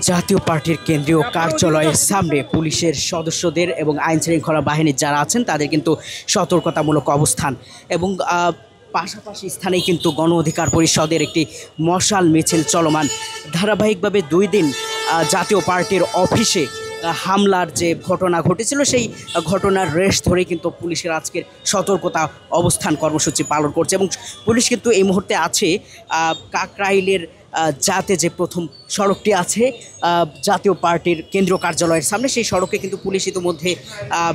জাতীয় পার্টির কেন্দ্রীয় কার্যালয়ের সামনে পুলিশের সদস্যদের এবং আইন শৃঙ্খলা বাহিনীর যারা আছেন তাদের কিন্তু সতর্কতামূলক অবস্থান এবং পাশাপাশি স্থানেই কিন্তু গণ অধিকার পরিষদের একটি মশাল মিছিল চলমান। ধারাবাহিকভাবে 2 দিন জাতীয় পার্টির অফিসে হামলার যে ঘটনা ঘটেছিল সেই ঘটনার রেশ ধরে কিন্তু পুলিশের আজকের সতর্কতা অবস্থান কর্মসূচি পালন করছে এবং পুলিশ কিন্তু এই মুহূর্তে আছে কাকরাইলের যাতে যে প্রথম সড়কটি আছে জাতীয় পার্টির কেন্দ্রীয় কার্যালয়ের সামনে, সেই সড়কে কিন্তু পুলিশ ইতিমধ্যে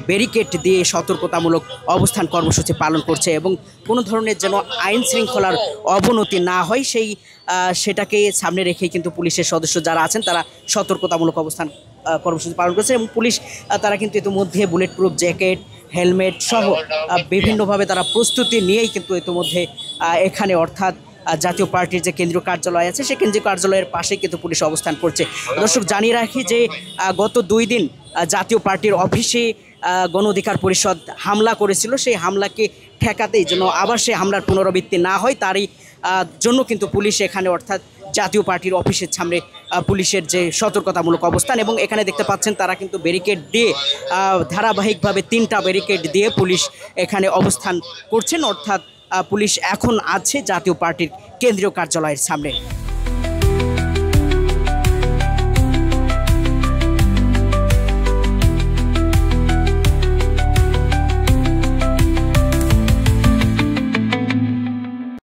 ব্যারিকেড দিয়ে সতর্কতামূলক অবস্থান কর্মসূচি পালন করছে এবং কোনো ধরনের যেন আইন শৃঙ্খলার অবনতি না হয় সেটাকে সামনে রেখেই কিন্তু পুলিশের সদস্য যারা আছেন তারা সতর্কতামূলক অবস্থান কর্মসূচি পালন করছে এবং পুলিশ তারা কিন্তু ইতিমধ্যে বুলেট প্রুফ জ্যাকেট, হেলমেট সহ বিভিন্নভাবে তারা প্রস্তুতি নিয়েই কিন্তু ইতিমধ্যে এখানে অর্থাৎ জাতীয় পার্টির যে কেন্দ্রীয় কার্যালয় আছে সেই কেন্দ্রীয় কার্যালয়ের পাশেই কিন্তু পুলিশ অবস্থান করছে। দর্শক, জানিয়ে রাখি যে গত 2 দিন জাতীয় পার্টির অফিসে গণ অধিকার পরিষদ হামলা করেছিল, সেই হামলাকে ঠেকাতেই যেন আবার সেই হামলার পুনরাবৃত্তি না হয় তারই জন্য কিন্তু পুলিশ এখানে অর্থাৎ জাতীয় পার্টির অফিসের সামনে পুলিশের যে সতর্কতামূলক অবস্থান এবং এখানে দেখতে পাচ্ছেন তারা কিন্তু ব্যারিকেড দিয়ে ধারাবাহিকভাবে 3টা ব্যারিকেড দিয়ে পুলিশ এখানে অবস্থান করছেন, অর্থাৎ পুলিশ এখন আছে জাতীয় পার্টির কেন্দ্রীয় কার্যালয়ের সামনে।